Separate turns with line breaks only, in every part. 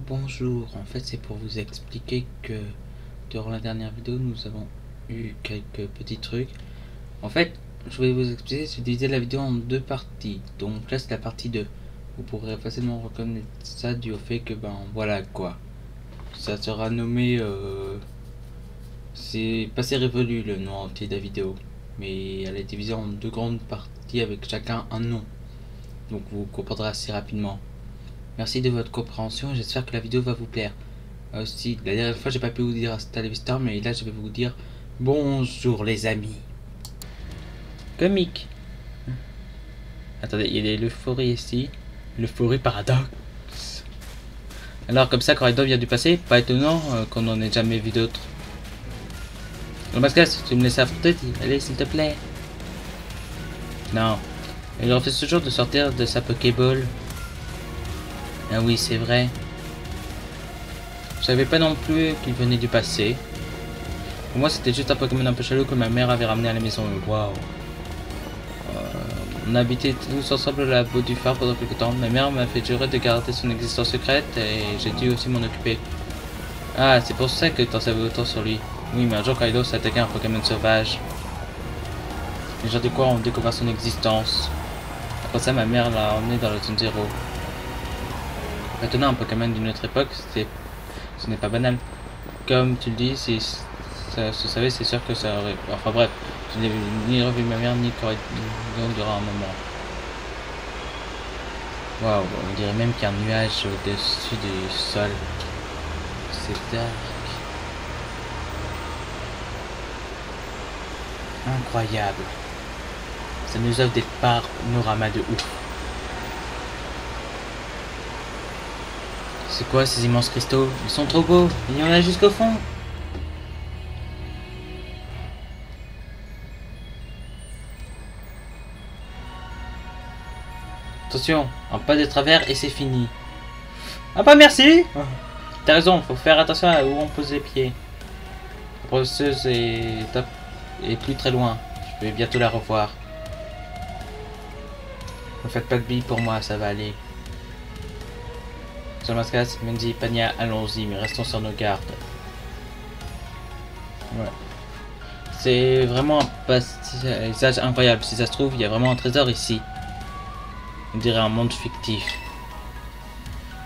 Bonjour, en fait c'est pour vous expliquer que durant la dernière vidéo nous avons eu quelques petits trucs. En fait, je voulais vous expliquer, j'ai divisé la vidéo en deux parties. Donc là c'est la partie 2. Vous pourrez facilement reconnaître ça dû au fait que voilà quoi. Ça sera nommé c'est passé révolu le nom entier de la vidéo. Mais elle est divisée en deux grandes parties avec chacun un nom. Donc vous comprendrez assez rapidement. Merci de votre compréhension et j'espère que la vidéo va vous plaire. Aussi, la dernière fois j'ai pas pu vous dire hasta la vista, mais là je vais vous dire bonjour les amis. Comique. Attendez, il y a l'euphorie ici. L'euphorie paradoxe. Alors comme ça, Corridor vient du passé, pas étonnant qu'on n'en ait jamais vu d'autres. Le mascasse, tu me laisses affronter, allez s'il te plaît. Non. Il refuse toujours de sortir de sa Pokéball. Ah oui, c'est vrai. Je savais pas non plus qu'il venait du passé. Pour moi, c'était juste un Pokémon un peu chelou que ma mère avait ramené à la maison. Waouh. On habitait tous ensemble à la Butte du Phare pendant quelques temps. Ma mère m'a fait jurer de garder son existence secrète et j'ai dû aussi m'en occuper. Ah, c'est pour ça que t'en savais autant sur lui. Oui, mais un jour Kaido s'est attaqué à un Pokémon sauvage. Les gens de quoi ont découvert son existence. Après ça, ma mère l'a emmené dans la zone 0. Maintenant, un Pokémon d'une autre époque, ce n'est pas banal. Comme tu le dis, si ça se savait, c'est sûr que ça aurait... Enfin bref, je n'ai ni revu ma mère ni Corridon durant un moment. Waouh, on dirait même qu'il y a un nuage au-dessus du sol. C'est dark. Incroyable. Ça nous offre des panoramas de ouf. C'est quoi ces immenses cristaux? Ils sont trop beaux. Il y en a jusqu'au fond. Attention, un pas de travers et c'est fini. Ah bah merci. T'as raison, faut faire attention à où on pose les pieds. La professeuse est plus très loin. Je vais bientôt la revoir. Ne faites pas de billes pour moi, ça va aller. Mascas, Mendy, Pania, allons-y, mais restons sur nos gardes. Ouais. C'est vraiment un paysage incroyable. Si ça se trouve, il y a vraiment un trésor ici. On dirait un monde fictif.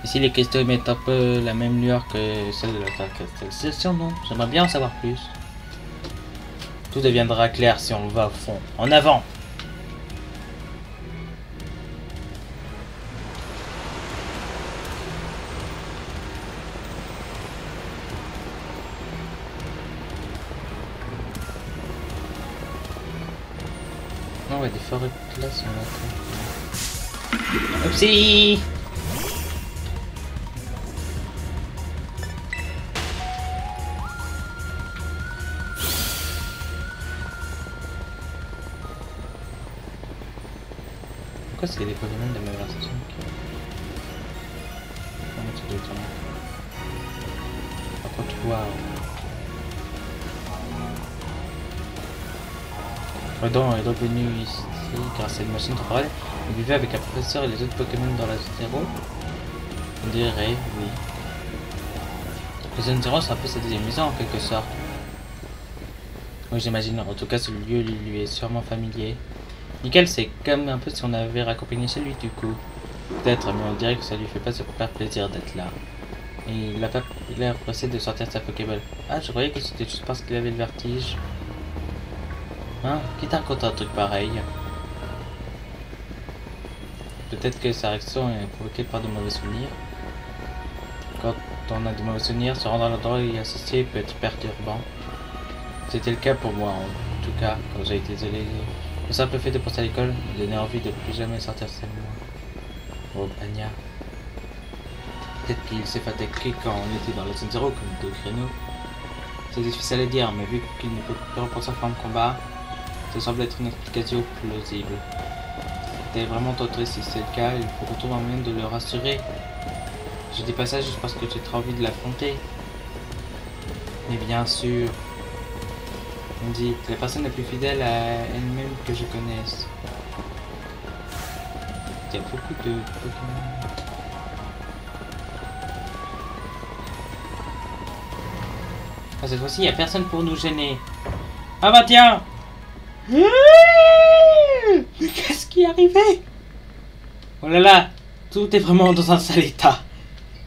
Ici, les cristaux émettent un peu la même lueur que celle de la cristallisation, non? J'aimerais bien en savoir plus. Tout deviendra clair si on va au fond. En avant! Non, ouais, des forêts de glace, on attend. Oupsie! Pourquoi c'est des Pokémon de ma version qui... Par contre, waouh! Redon est revenu ici grâce à une machine temporelle. Il vivait avec un professeur et les autres Pokémon dans la zone 0. On dirait, oui. La zone 0, c'est un peu sa deuxième maison en quelque sorte. Oui, j'imagine. En tout cas, ce lieu lui est sûrement familier. Nickel, c'est comme un peu si on avait raccompagné chez lui du coup. Peut-être, mais on dirait que ça lui fait pas super plaisir d'être là. Et il a pas l'air pressé de sortir de sa Pokéball. Ah, je croyais que c'était juste parce qu'il avait le vertige. Hein? Qui t'a raconté un truc pareil? Peut-être que sa réaction est provoquée par de mauvais souvenirs. Quand on a de mauvais souvenirs, se rendre à l'endroit et y assister peut être perturbant. C'était le cas pour moi, en tout cas, quand j'ai été isolé. Le simple fait de penser à l'école me donnait envie de plus jamais sortir de chez moi. Oh, Pania. Peut-être qu'il s'est fatigué quand on était dans la zone 0 comme deux créneaux. C'est difficile à dire, mais vu qu'il ne peut plus reprendre sa forme de combat, ça semble être une explication plausible. C'était vraiment trop triste si c'est le cas, il faut qu'on trouve un moyen de le rassurer. Je dis pas ça juste parce que j'ai trop envie de l'affronter. Mais bien sûr, on dit que la personne la plus fidèle à elle-même que je connaisse. Il y a beaucoup de Pokémon. Ah, cette fois-ci, il n'y a personne pour nous gêner. Ah bah tiens. Mais qu'est-ce qui est arrivé? Oh là là, tout est vraiment dans un sale état.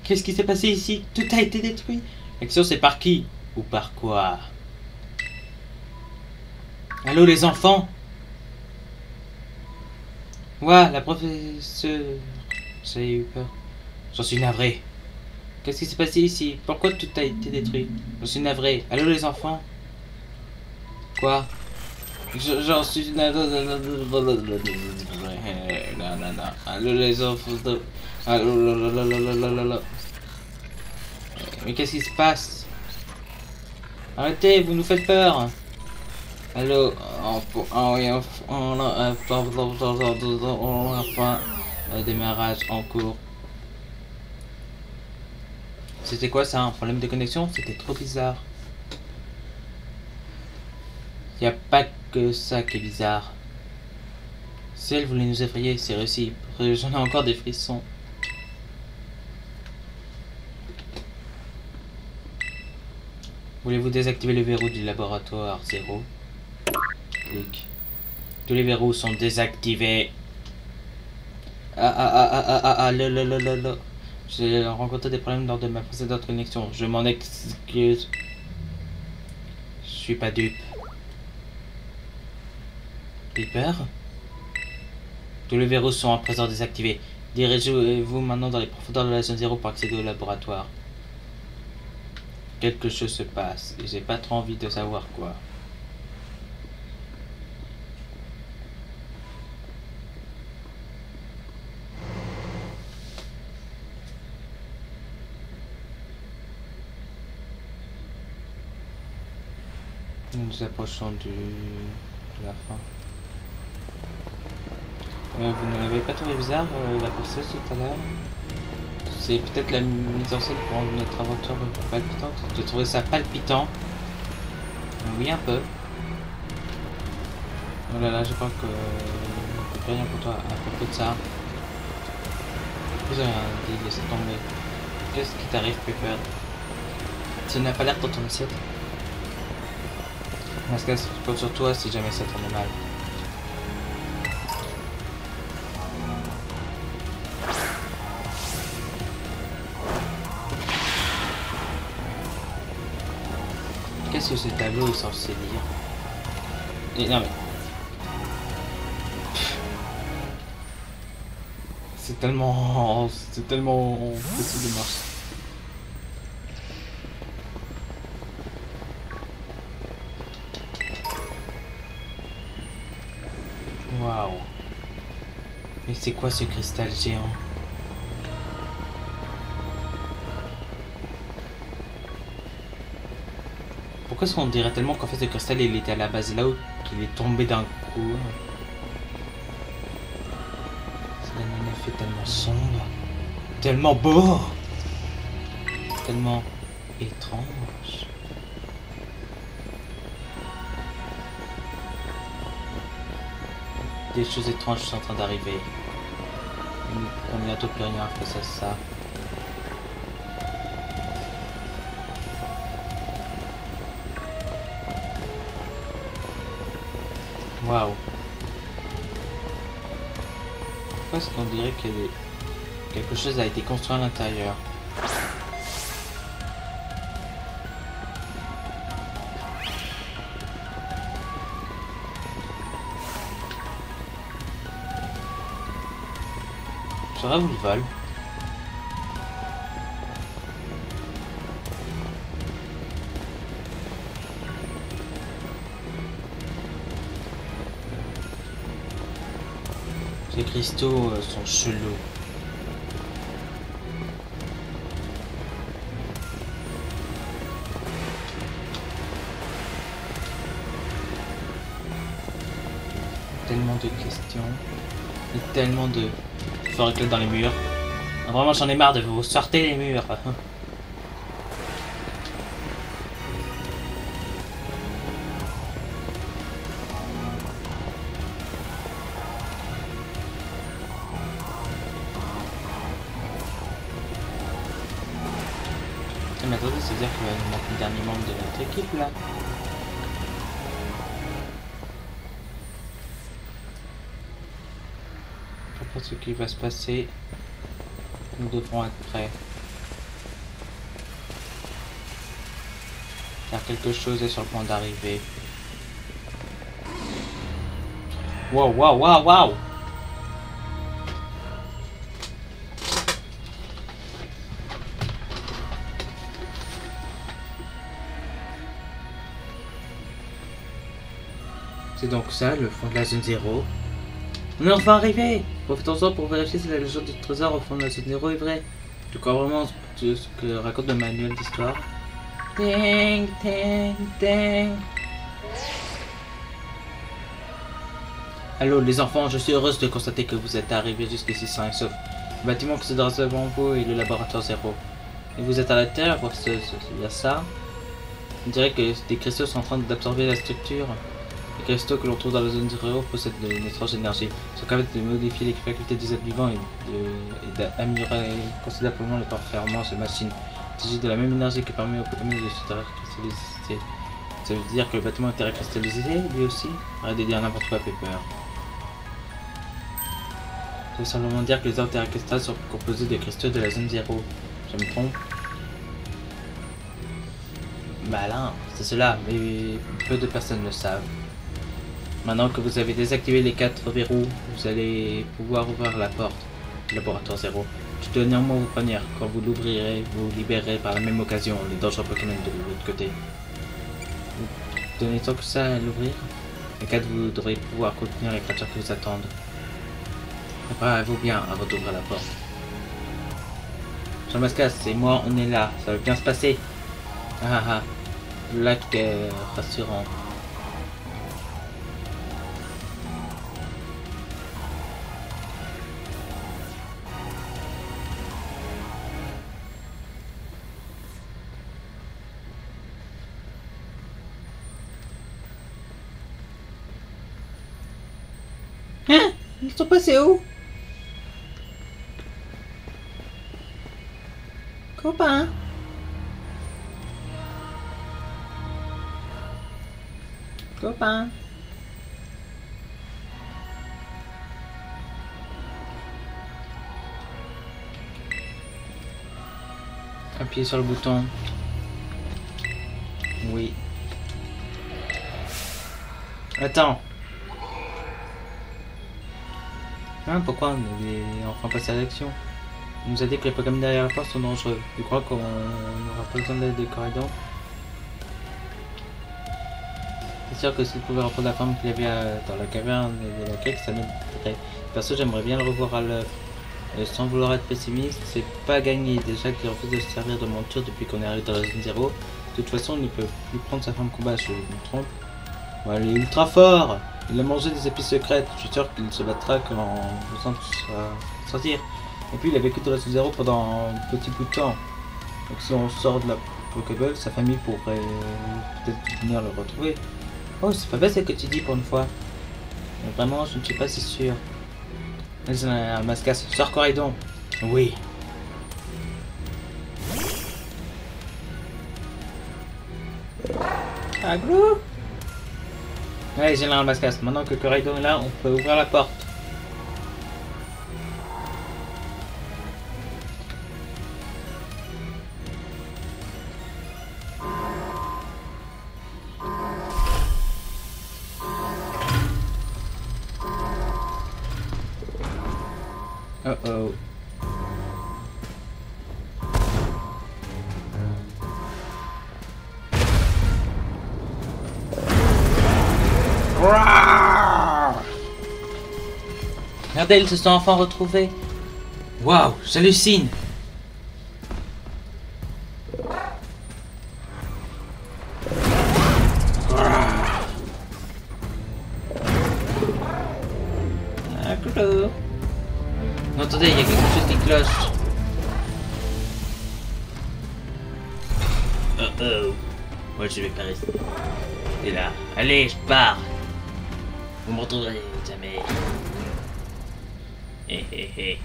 Qu'est-ce qui s'est passé ici? Tout a été détruit. L'action, c'est par qui? Ou par quoi? Allô les enfants? Ouah, la professeure... J'ai eu peur. J'en suis navré. Qu'est-ce qui s'est passé ici? Pourquoi tout a été détruit? J'en suis navré. Allô les enfants? Quoi? J'en suis navré. Allô les enfants? Allô. Mais qu'est-ce qui se passe? Arrêtez, vous nous faites peur. Allô, enfin, démarrage en cours. C'était quoi ça? Un problème de connexion? C'était trop bizarre. Y a pas que ça qui est bizarre. Si elle voulait nous effrayer, c'est réussi. J'en ai encore des frissons. Voulez-vous désactiver le verrou du laboratoire 0? Clic. Tous les verrous sont désactivés. J'ai rencontré des problèmes lors de ma précédente connexion. Je m'en excuse. Je suis pas dupe. Piper? Tous les verrous sont à présent désactivés. Dirigez-vous maintenant dans les profondeurs de la zone 0 pour accéder au laboratoire. Quelque chose se passe et j'ai pas trop envie de savoir quoi. Nous approchons de la fin. Vous n'avez pas trouvé bizarre la process tout à l'heure? C'est peut-être la mise en scène pour rendre notre aventure un peu palpitante. J'ai trouvé ça palpitant. Oui, un peu. Oh là là, je crois que je peux rien pour toi à propos de ça. Vous avez rien dit, laissez tomber. Qu'est-ce qui t'arrive, Pepper? Tu n'as pas l'air dans ton assiette. Dans ce cas, je compte sur toi si jamais ça tourne mal. Qu'est-ce que ce tableau est censé dire? Et non mais... C'est tellement possible de marcher. Waouh. Mais c'est quoi ce cristal géant? Pourquoi est-ce qu'on dirait tellement qu'en fait ce cristal il était à la base là où qu'il est tombé d'un coup? C'est un effet tellement sombre, tellement beau, tellement étrange. Des choses étranges sont en train d'arriver. On n'a bientôt plus rien face à ça. Waouh. Pourquoi est-ce qu'on dirait que quelque chose a été construit à l'intérieur? J'aurais voulu le vol. Les cristaux sont chelous. Tellement de questions. Et tellement de... faut réclamer dans les murs. Vraiment j'en ai marre de vous sortir les murs. mais attendez, c'est-à-dire qu'il va nous manquer le dernier membre de notre équipe là. Peu importe ce qui va se passer, nous devrons être prêts. Car quelque chose est sur le point d'arriver. Wow, wow, wow, wow! C'est donc ça, le fond de la zone 0. On est enfin arrivé! Profitons-en pour vérifier si la légende du trésor au fond de la zone 0 est vraie. Tu crois vraiment ce que raconte le manuel d'histoire? Ding, ding, ding! Allô les enfants, je suis heureuse de constater que vous êtes arrivés jusqu'ici sains et saufs. Le bâtiment qui se dresse devant vous est le laboratoire 0. Et vous êtes à l'intérieur, il y a ça. On dirait que des cristaux sont en train d'absorber la structure. Les cristaux que l'on trouve dans la zone 0 possèdent une étrange énergie. Ils sont capables de modifier les facultés des êtres vivants et d'améliorer considérablement les performances de machines. Il s'agit de la même énergie qui permet aux Pokémon de se cristalliser. Ça veut dire que le bâtiment est cristallisé, lui aussi? Arrête de dire n'importe quoi, Pepper. Ça veut simplement dire que les arbres terracristales sont composés de cristaux de la zone 0. Je me trompe? Bah là, c'est cela, mais peu de personnes le savent. Maintenant que vous avez désactivé les 4 verrous, vous allez pouvoir ouvrir la porte du laboratoire 0. Je dois néanmoins vous prévenir, quand vous l'ouvrirez, vous libérerez par la même occasion les dangereux Pokémon de l'autre côté. Vous donnez tant que ça à l'ouvrir, les 4 vous devrez pouvoir contenir les créatures qui vous attendent. Préparez-vous bien avant d'ouvrir la porte. Jean Mascas et moi, on est là, ça va bien se passer. Ah ah, le lac est rassurant. Hein? Ils sont passés où? Copain? Copain? Appuyez sur le bouton. Oui. Attends. Hein, pourquoi on est enfin passé à l'action? On nous a dit que les Pokémon derrière la porte sont dangereux. Tu crois qu'on n'aura pas besoin d'aide de Coridon? C'est sûr que s'il pouvait reprendre la forme qu'il avait dans la caverne de la quête, ça m'aiderait. Perso, j'aimerais bien le revoir à l'œuvre. Sans vouloir être pessimiste, c'est pas gagné. Déjà qu'il refuse de se servir de monture depuis qu'on est arrivé dans la zone 0. De toute façon, il ne peut plus prendre sa forme combat, je me trompe. Bon, il est ultra fort! Il a mangé des épices secrètes, je suis sûr qu'il se battra quand le sang sera sortir. Et puis il a vécu dans la zone 0 pendant un petit bout de temps. Donc si on sort de la Pokéball, sa famille pourrait peut-être venir le retrouver. Oh, c'est pas bête ce que tu dis pour une fois. Mais vraiment, je ne suis pas si sûr. Vas-y, un Mascas, sors Coridon. Oui. Aglo. Allez, Général Mascas, maintenant que Coridon est là, on peut ouvrir la porte. Oh oh. Regardez, ils se sont enfin retrouvés. Waouh, j'hallucine. Non, attendez, il y a quelque chose qui cloche. Oh oh. Moi je vais pas rester. Et là. Allez, je pars. Vous me retrouverez jamais. Hé hé hé.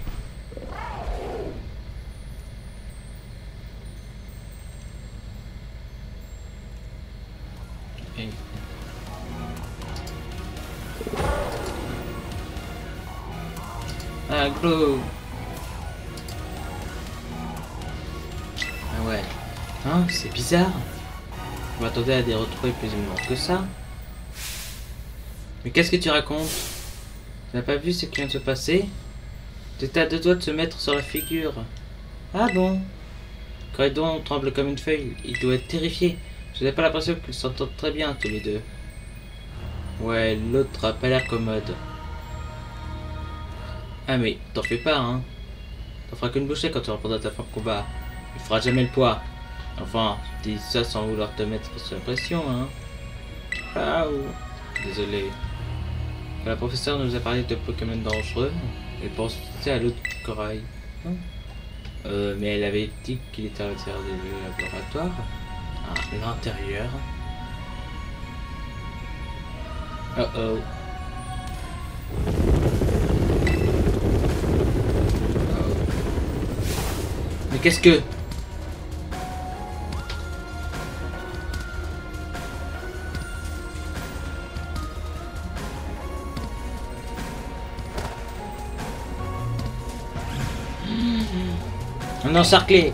Aglo. Ah ouais. Hein, c'est bizarre. Je m'attendais à des retrouvailles plus immenses que ça. Mais qu'est-ce que tu racontes? Tu n'as pas vu ce qui vient de se passer? Tu étais à deux doigts de se mettre sur la figure. Ah bon? Corridon tremble comme une feuille. Il doit être terrifié. Je n'ai pas l'impression qu'ils s'entendent très bien tous les deux. Ouais, l'autre a pas l'air commode. Ah mais t'en fais pas, hein. T'en feras qu'une bouchée quand tu reprendras ta fin de combat. Il fera jamais le poids. Enfin, je dis ça sans vouloir te mettre sous la pression, hein. Ah ou... Désolé. Quand la professeure nous a parlé de Pokémon dangereux, elle pensait à l'autre corail. Mais elle avait dit qu'il était à l'intérieur du laboratoire. Ah, l'intérieur. Oh oh. Mais qu'est-ce que... On est encerclé.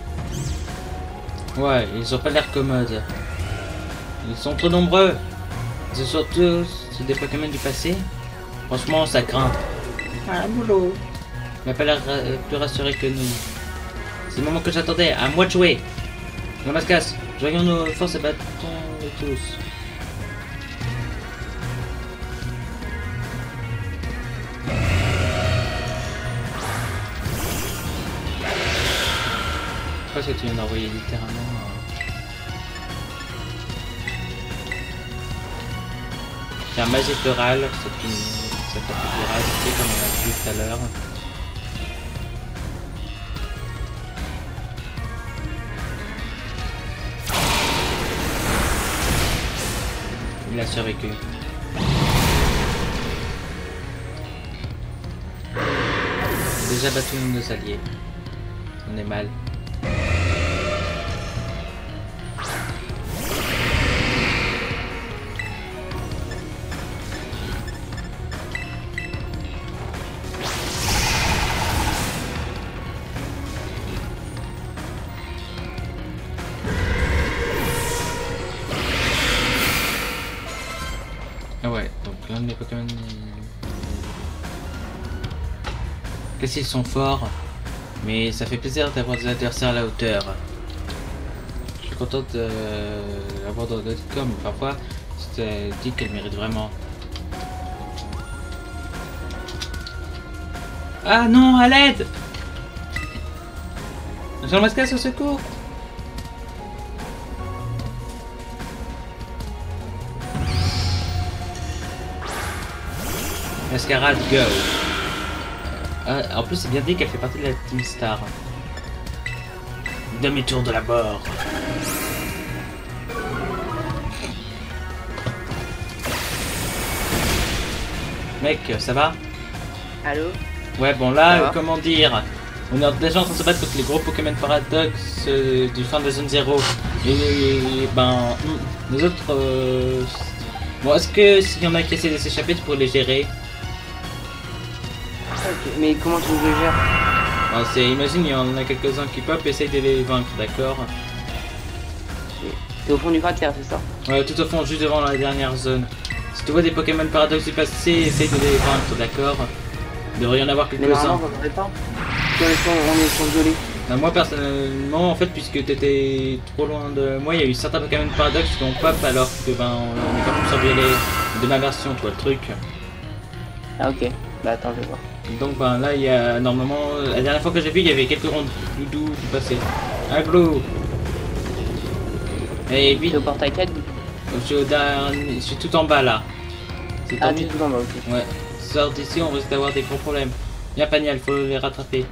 Ouais, ils ont pas l'air commodes. Ils sont trop nombreux. Ce sont tous des Pokémon du passé. Franchement, ça craint. Ah, boulot. Il n'a pas l'air plus rassuré que nous. C'est le moment que j'attendais. À moi de jouer. Ramascasse, joignons nos forces et battons-les tous. Pourquoi est-ce que tu viens d'envoyer littéralement C'est un magie floral, c'est une... ça fait du raciste comme on a vu tout à l'heure. Il a survécu. Déjà battu nos alliés. On est mal. Ah ouais, donc l'un de mes Pokémon... Qu'est-ce qu'ils sont forts, mais ça fait plaisir d'avoir des adversaires à la hauteur. Je suis content d'avoir dans d'autres cas, mais parfois, je te dis qu'elle mérite vraiment. Ah non, à l'aide! Jean-Mascasse au secours! Mascarade, go! En plus, c'est bien dit qu'elle fait partie de la Team Star. Demi-tour de la mort. Mec, ça va?
Allô?
Ouais, bon là, comment dire? On est déjà en train de se battre contre les gros Pokémon Paradox du fin de la zone 0. Et ben, les autres... Bon, est-ce que s'il y en a qui essaient de s'échapper, tu pourrais les gérer?
Ok, mais comment tu le gères?
Imagine, il y en a quelques-uns qui pop, essaye de les vaincre, d'accord?
T'es au fond du cratère, c'est ça?
Ouais, tout au fond, juste devant la dernière zone. Si tu vois des Pokémon Paradox du passé, essaye de les vaincre, d'accord? Il devrait y en avoir quelques-uns.
Mais normalement, on ne pas. On est sur violé.
Moi, personnellement, en fait, puisque t'étais trop loin de moi, il y a eu certains Pokémon Paradox qui ont pop alors que ben, on est quand même sur violet de ma version, toi, le truc.
Ah ok, bah attends, je vais voir.
Donc ben là, il y a normalement, la dernière fois que j'ai vu, il y avait quelques rondes plus doux du passé. Aglo. Et vite.
T'es au portail 4?
Je suis tout en bas là.
Ah, t'es tout en bas, ok.
Ouais. Sors d'ici, on risque d'avoir des gros problèmes. Viens Paniel, faut les rattraper.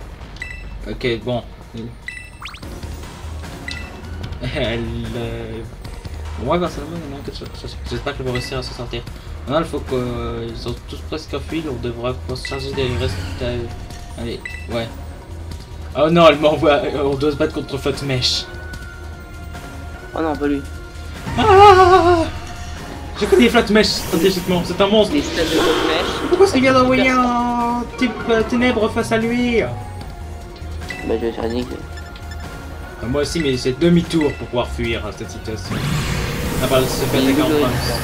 Ok, bon. Moi personnellement, il y en a un que j'espère qu'elle va réussir à se sortir. Maintenant, il faut qu'ils sont tous presque enfuis, on devra pouvoir se charger des restes. Allez, ouais. Oh non, elle m'envoie. On doit se battre contre Flotte-Mèche.
Oh non, pas lui.
Ah, je connais Flotte-Mèche stratégiquement, c'est un monstre.
Des stades de Flotte-Mèche.
Pourquoi est-ce qu'il vient d'envoyer un type ténèbres face à lui.
Bah je vais faire niquer.
Moi aussi, mais c'est demi-tour pour pouvoir fuir cette situation. Ah bah, se fait attaquer en France.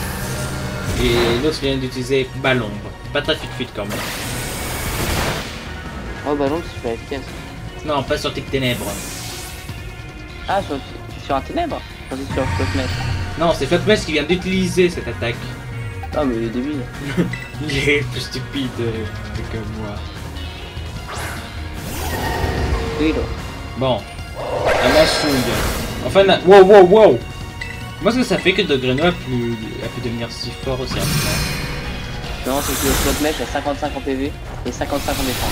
Et l'autre vient d'utiliser ballon. Pas très fit quand même.
Oh ballon, c'est super efficace.
Non, pas sur tes ténèbres.
Ah, sur un ténèbre? Je pensais sur Floatmesh.
Non, c'est Floatmesh qui vient d'utiliser cette attaque.
Ah mais il est débile.
Il est plus stupide que moi.
Oui, là.
Bon. À la souille. Enfin, wow. Moi, ce que ça fait que de Greno a pu devenir si fort aussi rapidement.
Non, c'est que le Floatmesh a 55 en PV et 55 en défense.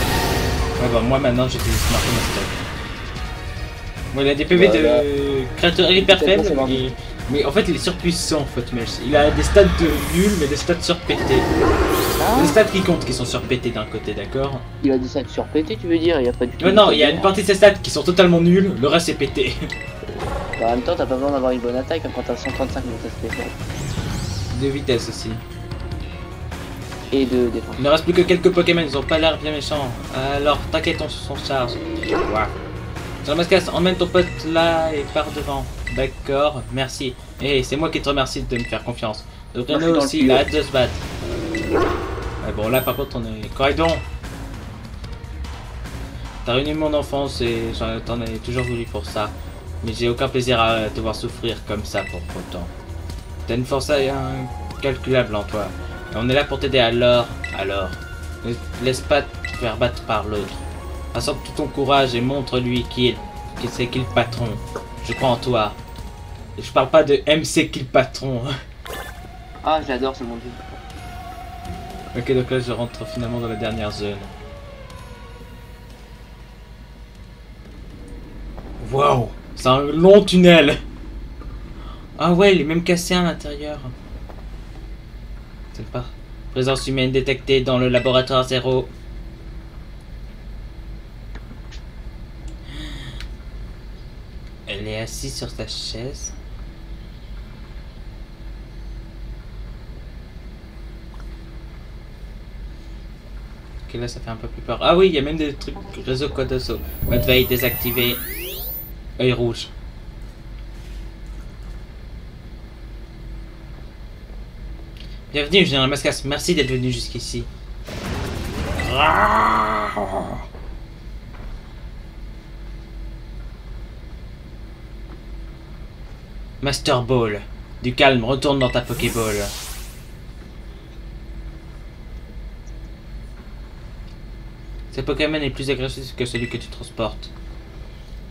Ouais, bah moi maintenant j'utilise Smart Master. Bon, il a des PV de créateurs hyper faibles, mais en fait il est surpuissant Floatmesh. Il a des stats de nul mais des stats surpétés. Des stats qui comptent qui sont surpétés d'un côté, d'accord?
Il a des stats surpétés, tu veux dire? Il y a pas du tout.
Non, il y a une partie de ses stats qui sont totalement nuls, le reste est pété.
Bah, en même temps, t'as pas besoin d'avoir une bonne attaque quand t'as 135 de vitesse spéciale. De
vitesse aussi.
Et de défense.
Il ne reste plus que quelques Pokémon, ils ont pas l'air bien méchants. Alors t'inquiète, on s'en charge. Wow. Jean-Mascasse, emmène ton pote là et pars devant. D'accord, merci. Et c'est moi qui te remercie de me faire confiance. Donc Renaud aussi, il a hâte de se battre. Ouais, bon là par contre on est... Coraidon, t'as réuni mon enfance et t'en ai toujours voulu pour ça. Mais j'ai aucun plaisir à te voir souffrir comme ça pour autant. T'as une force incalculable en toi. Et on est là pour t'aider alors. Ne laisse pas te faire battre par l'autre. Rassemble tout ton courage et montre-lui qui c'est qui le patron. Je crois en toi. Et je parle pas de MC qui le patron.
Ah, j'adore ce monde.
Ok, donc là je rentre finalement dans la dernière zone. Waouh, c'est un long tunnel. Ah ouais, il est même cassé à l'intérieur. C'est pas. Présence humaine détectée dans le laboratoire 0. Elle est assise sur sa chaise. Ok, là ça fait un peu plus peur. Ah oui, il y a même des trucs réseau code assaut. Mode veille désactivé. Œil rouge. Bienvenue, Général Mascasse. Merci d'être venu jusqu'ici. Master Ball. Du calme, retourne dans ta Pokéball. Ce Pokémon est plus agressif que celui que tu transportes.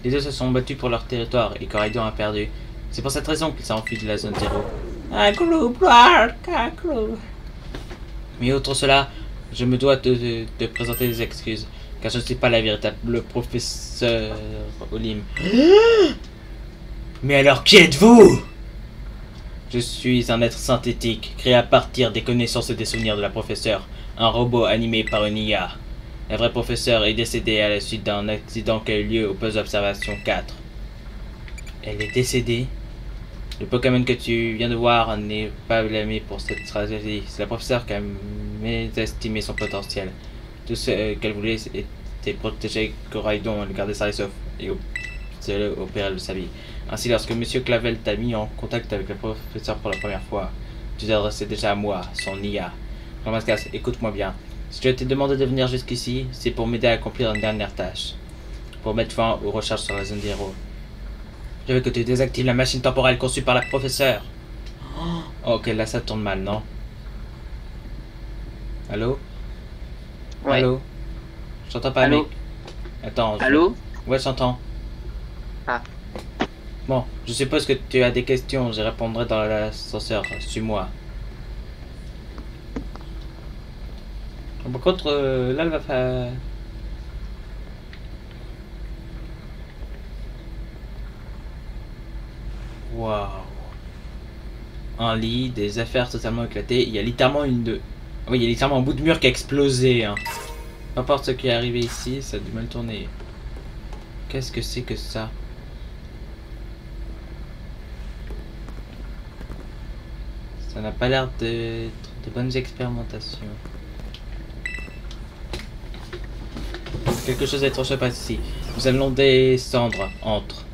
Les deux se sont battus pour leur territoire et Coraidon a perdu. C'est pour cette raison qu'il s'est enfui de la zone 0. Mais outre cela, je me dois de présenter des excuses, car je ne suis pas la véritable professeur Olim. Mais alors qui êtes-vous? Je suis un être synthétique, créé à partir des connaissances et des souvenirs de la professeure, un robot animé par une IA. La vraie professeure est décédée à la suite d'un accident qui a eu lieu au poste d'observation 4. Elle est décédée? Le Pokémon que tu viens de voir n'est pas blâmé pour cette tragédie. C'est la professeure qui a mésestimé son potentiel. Tout ce qu'elle voulait était protéger Coraidon, le garder sain et sauf, et au péril de sa vie. Ainsi, lorsque Monsieur Clavel t'a mis en contact avec le professeur pour la première fois, tu t'adressais déjà à moi, son IA. Ramascasse, écoute-moi bien. Si je t'ai demandé de venir jusqu'ici, c'est pour m'aider à accomplir une dernière tâche. Pour mettre fin aux recherches sur la zone 0. Je veux que tu désactives la machine temporelle conçue par la professeure. Oh, ok, là ça tourne mal, non? Allô?
Ouais.
Allô? Je t'entends pas,
allô?
mec. Attends.
Allô?
Ouais, j'entends.
Ah.
Bon, je suppose que tu as des questions, je répondrai dans l'ascenseur. Suis-moi. Par contre, là, elle va faire... Waouh. Un lit, des affaires totalement éclatées. Il y a littéralement Oui, il y a littéralement un bout de mur qui a explosé. Hein. Peu importe ce qui est arrivé ici, ça a dû mal tourner. Qu'est-ce que c'est que ça? Ça n'a pas l'air d'être de bonnes expérimentations. quelque chose d'étrange se passe ici. Nous allons descendre. Entre.